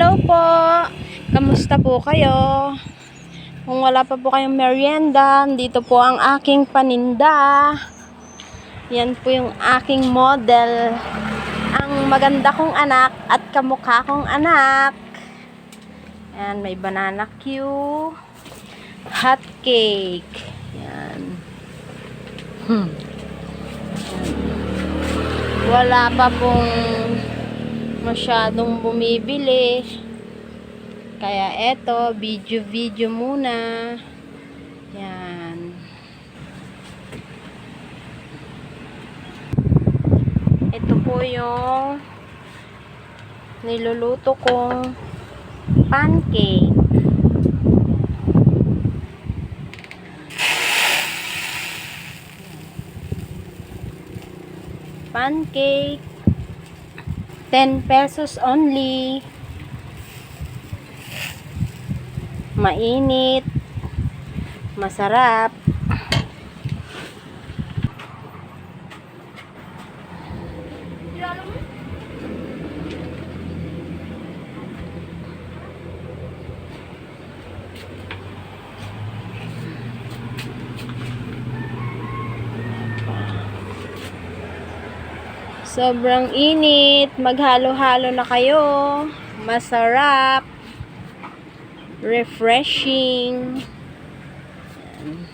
Hello po! Kamusta po kayo? Kung wala pa po kayong merienda, dito po ang aking paninda. Yan po yung aking model. Ang maganda kong anak at kamukha kong anak. Yan, may banana Q, hot cake. Yan. Wala pa pong masyadong bumibili, kaya eto video muna. Yan, ito po yung niluluto kong pancake. Pancake 10 pesos only. Mainit, masarap. Sobrang init, maghalo-halo na kayo. Masarap, refreshing. Yan.